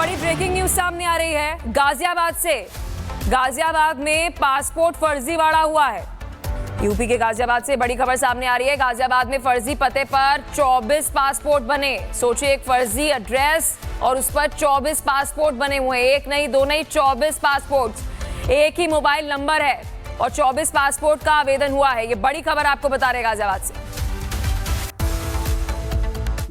बड़ी breaking news सामने आ रही है गाजियाबाद से। गाजियाबाद में पासपोर्ट फर्जीवाड़ा हुआ है। यूपी के गाजियाबाद से बड़ी खबर सामने आ रही है। गाजियाबाद में फर्जी पते पर 24 पासपोर्ट बने। सोचिए, एक फर्जी एड्रेस और उस पर 24 पासपोर्ट बने हुए हैं। एक नहीं, दो नहीं, 24 पासपोर्ट। एक ही मोबाइल नंबर है और 24 पासपोर्ट का आवेदन हुआ है। ये बड़ी खबर आपको बता रहे गाजियाबाद से।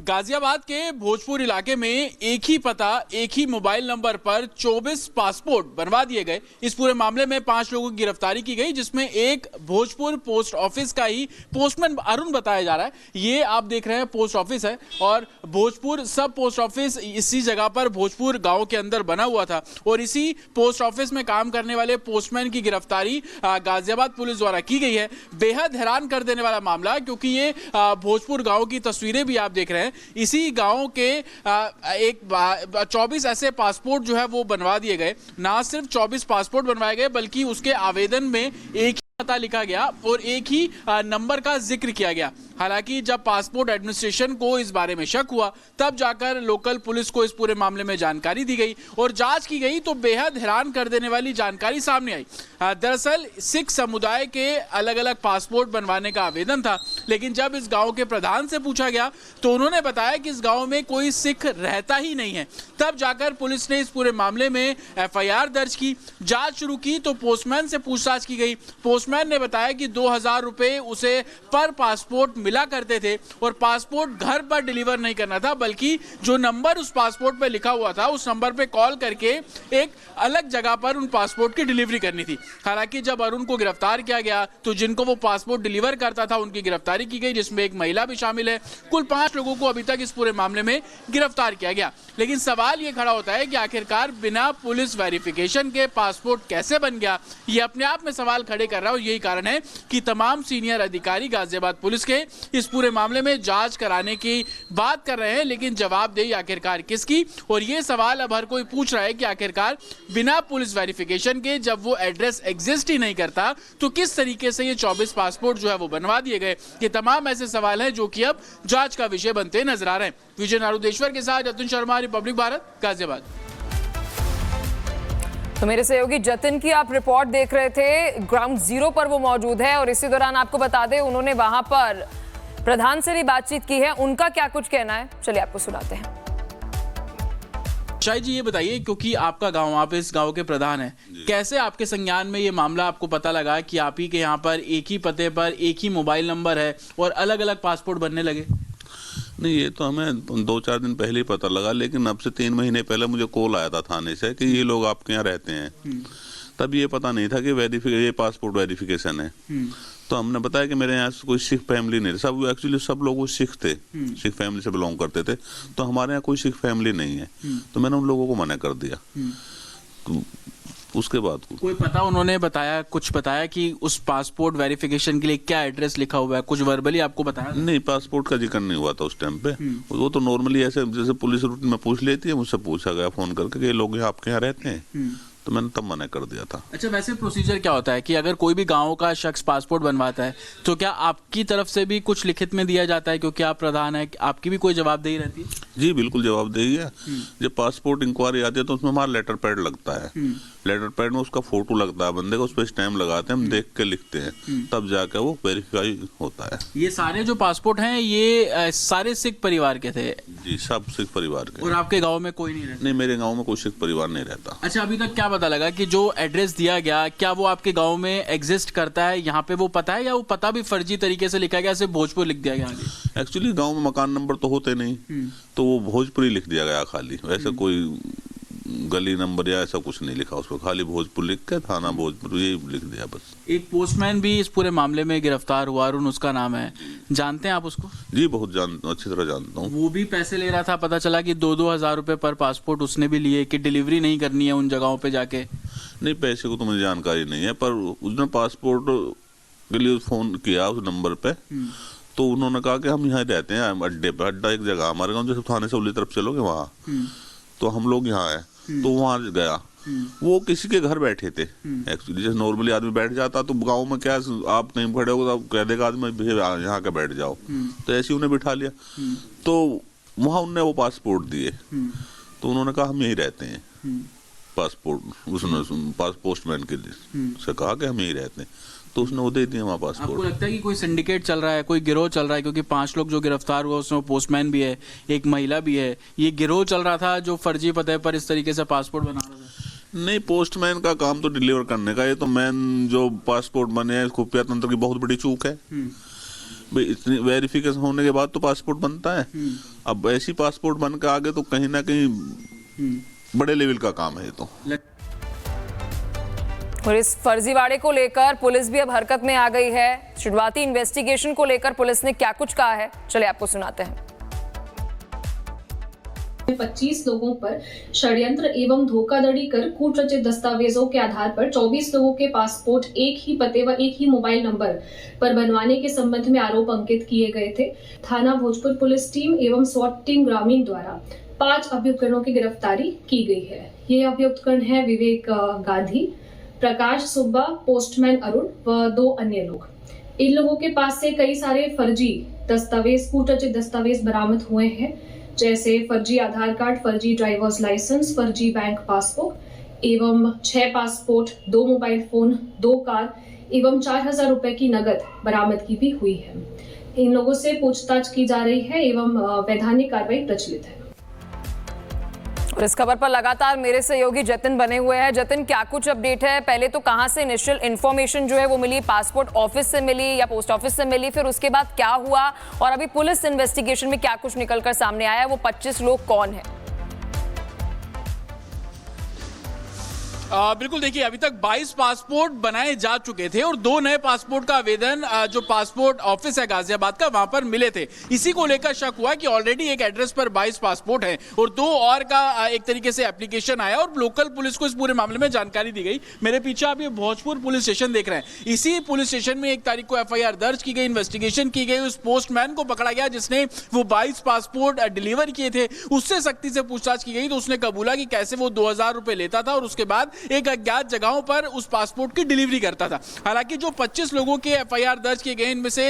गाजियाबाद के भोजपुर इलाके में एक ही पता, एक ही मोबाइल नंबर पर 24 पासपोर्ट बनवा दिए गए। इस पूरे मामले में 5 लोगों की गिरफ्तारी की गई, जिसमें एक भोजपुर पोस्ट ऑफिस का ही पोस्टमैन अरुण बताया जा रहा है। ये आप देख रहे हैं पोस्ट ऑफिस है और भोजपुर सब पोस्ट ऑफिस इसी जगह पर भोजपुर गांव के अंदर बना हुआ था और इसी पोस्ट ऑफिस में काम करने वाले पोस्टमैन की गिरफ्तारी गाजियाबाद पुलिस द्वारा की गई है। बेहद हैरान कर देने वाला मामला, क्योंकि ये भोजपुर गाँव की तस्वीरें भी आप देख रहे हैं। इसी गांव के 24 ऐसे पासपोर्ट जो है वो बनवा दिए गए। ना सिर्फ 24 पासपोर्ट बनवाए गए, बल्कि उसके आवेदन में एक पता लिखा गया और एक ही नंबर का जिक्र किया गया। हालांकि जब पासपोर्ट एडमिनिस्ट्रेशन को इस बारे में शक हुआ, तब जाकर लोकल पुलिस को इस पूरे मामले में जानकारी दी गई और जांच की गई, तो बेहद हैरान कर देने वाली जानकारी सामने आई। दरअसल सिख समुदाय के अलग अलग पासपोर्ट बनवाने का आवेदन था, लेकिन जब इस गांव के प्रधान से पूछा गया तो उन्होंने बताया कि इस गांव में कोई सिख रहता ही नहीं है। तब जाकर पुलिस ने इस पूरे मामले में FIR दर्ज की, जांच शुरू की, तो पोस्टमैन से पूछताछ की गई। पोस्टमैन ने बताया कि 2000 रुपए उसे पर पासपोर्ट मिला करते थे और पासपोर्ट घर पर डिलीवर नहीं करना था, बल्कि जो नंबर उस पासपोर्ट पे लिखा हुआ था उस नंबर पे कॉल करके एक अलग जगह पर उन पासपोर्ट की डिलीवरी करनी थी। हालांकि जब अरुण को गिरफ्तार किया गया तो जिनको वो पासपोर्ट डिलीवर करता था उनकी गिरफ्तारी की गई, जिसमें एक महिला भी शामिल है। कुल 5 लोगों को अभी तक इस पूरे मामले में गिरफ्तार किया गया। लेकिन सवाल ये खड़ा होता है कि आखिरकार बिना पुलिस वेरिफिकेशन के पासपोर्ट कैसे बन गया। ये अपने आप में सवाल खड़े कर रहा है और यही कारण है कि तमाम सीनियर अधिकारी गाजियाबाद पुलिस के इस पूरे मामले में जांच कराने की बात कर रहे हैं, लेकिन जवाबदेही आखिरकार किसकी। और ये सवाल अब हर कोई पूछ रहा है कि आखिरकार बिना पुलिस वेरिफिकेशन के जब वो एड्रेस एग्जिस्ट ही नहीं करता तो किस तरीके से ये 24 पासपोर्ट जो है वो बनवा दिए गए। ये तमाम ऐसे सवाल हैं जो कि अब जांच का विषय बनते नजर आ रहे हैं। विजय नारुदेश्वर के साथ जतिन शर्मा, रिपब्लिक भारत, गाजियाबाद। तो मेरे सहयोगी जतिन की आप रिपोर्ट देख रहे थे, ग्राउंड जीरो पर वो मौजूद है और इसी दौरान आपको बता दें उन्होंने वहां पर प्रधान से भी बातचीत की है। उनका क्या कुछ कहना है, चलिए आपको सुनाते हैं। शायद जी ये बताइए, क्योंकि आपका गांव, आप इस गांव के प्रधान हैं, कैसे आपके संज्ञान में ये मामला आपको पता लगा कि आप ही के यहाँ पर एक ही पते पर एक ही मोबाइल नंबर है और अलग अलग पासपोर्ट बनने लगे? नहीं, ये तो हमें 2-4 दिन पहले ही पता लगा, लेकिन अब से 3 महीने पहले मुझे कॉल आया था थाने से कि ये लोग आपके यहाँ रहते हैं। तब ये पता नहीं था कि ये पासपोर्ट वेरिफिकेशन है। तो हमने बताया कि मेरे यहाँ कोई सिख फैमिली नहीं, सब एक्चुअली सब लोग सिख थे, सिख फैमिली से बिलोंग करते थे, तो हमारे यहाँ कोई सिख फैमिली नहीं है। तो मैंने उन लोगों को मना कर दिया। तो उसके बाद कोई पता उन्होंने बताया, कुछ बताया कि उस पासपोर्ट वेरिफिकेशन के लिए क्या एड्रेस लिखा हुआ है, कुछ वर्बली आपको बताया? नहीं, पासपोर्ट का जिक्र नहीं हुआ था उस टाइम पे। वो तो नॉर्मली ऐसे जैसे पुलिस रूटीन में पूछ लेती है, मुझसे पूछा गया फोन करके कि ये लोग यहाँ आपके यहाँ रहते हैं, तो मैंने तब मना कर दिया था। अच्छा, वैसे प्रोसीजर क्या होता है कि अगर कोई भी गांव का शख्स पासपोर्ट बनवाता है तो क्या आपकी तरफ से भी कुछ लिखित में दिया जाता है, क्योंकि आप प्रधान है, आपकी भी कोई जवाबदेही रहती है? जी बिल्कुल जवाबदेही है। जब पासपोर्ट इंक्वायरी आती है तो उसमें हमारा लेटर पैड लगता है। लेटर पैड में उसका फोटो लगता है बंदे का, उस पर स्टैम्प लगाते हैं, हम देख के लिखते हैं, तब जाकर वो वेरीफाई होता है। ये सारे जो पासपोर्ट हैं ये सारे सिख परिवार के थे? जी, सब सिख परिवार के। और आपके गाँव में कोई नहीं रहता? नहीं, मेरे गाँव में कोई सिख परिवार नहीं रहता। अच्छा, अभी तक क्या पता लगा कि जो एड्रेस दिया गया, क्या वो आपके गांव में एग्जिस्ट करता है, यहाँ पे वो पता है, या वो पता भी फर्जी तरीके से लिखा गया, सिर्फ भोजपुर लिख दिया गया? एक्चुअली गांव में मकान नंबर तो होते नहीं, तो वो भोजपुरी लिख दिया गया खाली। वैसे कोई गली नंबर या ऐसा कुछ नहीं लिखा उस पर, खाली भोजपुर लिख के थाना भोजपुर यही लिख दिया बस। एक पोस्टमैन भी इस पूरे मामले में गिरफ्तार हुआ, अरुण उसका नाम है, जानते हैं आप उसको? जी बहुत अच्छी तरह जानता हूँ। वो भी पैसे ले रहा था, पता चला कि 2-2 हजार रुपए पर पासपोर्ट उसने भी लिए कि डिलीवरी नहीं करनी है उन जगहों पे जाके। नहीं, पैसे को तो मुझे जानकारी नहीं है, पर उसने पासपोर्ट के लिए फोन किया उस नंबर पे, तो उन्होंने कहा कि हम यहाँ रहते हैं अड्डे पे, अड्डा एक जगह हमारे गाँव, जैसे थाने से उल्ली तरफ चलोगे वहाँ, तो हम लोग यहाँ है। तो वहाँ गया, वो किसी के घर बैठे थे एक्चुअली। जैसे नॉर्मली आदमी बैठ जाता, तो गांव में क्या आप कहीं खड़े हो तो कह देगा आदमी यहाँ के बैठ जाओ, तो ऐसे उन्हें बिठा लिया। तो वहाँ उनने वो पासपोर्ट दिए, तो उन्होंने कहा हम यहीं रहते हैं। पासपोर्ट उसने पोस्टमैन के से कहा कि हम यहीं रहते हैं, तो उसने वो दे दिया वहाँ आपको पासपोर्ट। लगता है कि कोई सिंडिकेट चल रहा है, कोई गिरोह चल रहा है? क्योंकि 5 लोग जो गिरफ्तार हुआ उसमें पोस्टमैन भी है, एक महिला भी है। ये गिरोह चल रहा था जो फर्जी पते पर इस तरीके से पासपोर्ट बना रहा था? नहीं, पोस्टमैन का काम तो डिलीवर करने का, ये तो मैन जो पासपोर्ट बने हैं खुफिया तंत्र की बहुत बड़ी चूक है। भाई इतनी वेरिफिकेशन होने के बाद तो पासपोर्ट बनता है। अब ऐसी पासपोर्ट बन के आगे तो कहीं ना कहीं बड़े लेवल का काम है ये तो। और इस फर्जीवाड़े को लेकर पुलिस भी अब हरकत में आ गई है। शुरुआती इन्वेस्टिगेशन को लेकर पुलिस ने क्या कुछ कहा है, चलिए आपको सुनाते हैं। 25 लोगों पर षड्यंत्र एवं धोखाधड़ी कर कूट रचित दस्तावेजों के आधार पर 24 लोगों के पासपोर्ट एक ही पते व एक ही मोबाइल नंबर पर बनवाने के संबंध में आरोप अंकित किए गए थे। थाना भोजपुर पुलिस टीम एवं स्वॉट टीम ग्रामीण द्वारा 5 अभियुक्तों की गिरफ्तारी की गई है। ये अभियुक्तगण है विवेक गांधी, प्रकाश सुब्बा, पोस्टमैन अरुण व 2 अन्य लोग। इन लोगों के पास से कई सारे फर्जी दस्तावेज, कूट रचित दस्तावेज बरामद हुए हैं, जैसे फर्जी आधार कार्ड, फर्जी ड्राइवर्स लाइसेंस, फर्जी बैंक पासबुक एवं 6 पासपोर्ट, 2 मोबाइल फोन, 2 कार एवं 4,000 रुपए की नकद बरामदगी भी हुई है। इन लोगों से पूछताछ की जा रही है एवं वैधानिक कार्रवाई प्रचलित है। और इस खबर पर लगातार मेरे सहयोगी जतिन बने हुए हैं। जतिन, क्या कुछ अपडेट है? पहले तो कहां से इनिशियल इन्फॉर्मेशन जो है वो मिली? पासपोर्ट ऑफिस से मिली या पोस्ट ऑफिस से मिली? फिर उसके बाद क्या हुआ और अभी पुलिस इन्वेस्टिगेशन में क्या कुछ निकलकर सामने आया है? वो 25 लोग कौन है? बिल्कुल, देखिए अभी तक 22 पासपोर्ट बनाए जा चुके थे और 2 नए पासपोर्ट का आवेदन जो पासपोर्ट ऑफिस है गाजियाबाद का वहां पर मिले थे। इसी को लेकर शक हुआ कि ऑलरेडी एक एड्रेस पर 22 पासपोर्ट हैं और 2 और का एक तरीके से एप्लीकेशन आया और लोकल पुलिस को इस पूरे मामले में जानकारी दी गई। मेरे पीछे आप ये भोजपुर पुलिस स्टेशन देख रहे हैं। इसी पुलिस स्टेशन में 1 तारीख को FIR दर्ज की गई, इन्वेस्टिगेशन की गई। उस पोस्टमैन को पकड़ा गया जिसने वो 22 पासपोर्ट डिलीवर किए थे। उससे सख्ती से पूछताछ की गई तो उसने कबूला कि कैसे वो 2,000 रुपए लेता था और उसके बाद एक अज्ञात जगहों पर उस पासपोर्ट की डिलीवरी करता था। हालांकि जो 25 लोगों के FIR दर्ज किए गए इनमें से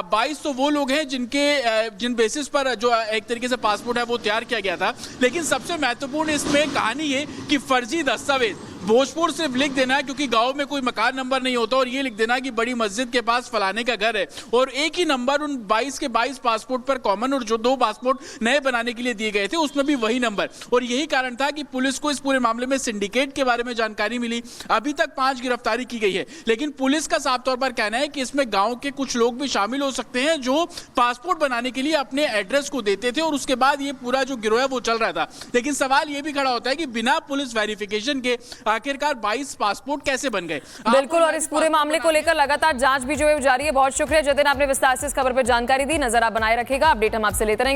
22 तो वो लोग हैं जिन बेसिस पर जो एक तरीके से पासपोर्ट है वो तैयार किया गया था। लेकिन सबसे महत्वपूर्ण इसमें कहानी ये कि फर्जी दस्तावेज भोजपुर सिर्फ लिख देना है क्योंकि गांव में कोई मकान नंबर नहीं होता और ये लिख देना कि बड़ी मस्जिद के पास फलाने का घर है और एक ही नंबर उन 22 के 22 पासपोर्ट पर कॉमन और जो 2 पासपोर्ट नए बनाने के लिए दिए गए थे उसमें भी वही नंबर। और यही कारण था कि पुलिस को इस पूरे मामले में सिंडिकेट के बारे में जानकारी मिली। अभी तक 5 गिरफ्तारी की गई है, लेकिन पुलिस का साफ तौर पर कहना है कि इसमें गांव के कुछ लोग भी शामिल हो सकते हैं जो पासपोर्ट बनाने के लिए अपने एड्रेस को देते थे और उसके बाद ये पूरा जो गिरोह है वो चल रहा था। लेकिन सवाल ये भी खड़ा होता है कि बिना पुलिस वेरिफिकेशन के आखिरकार 22 पासपोर्ट कैसे बन गए? बिल्कुल, और इस पूरे मामले को लेकर लगातार जांच भी जो है जारी है। बहुत शुक्रिया जतिन, आपने विस्तार से इस खबर पर जानकारी दी। नजर आप बनाए रखिएगा, अपडेट हम आपसे लेते रहेंगे।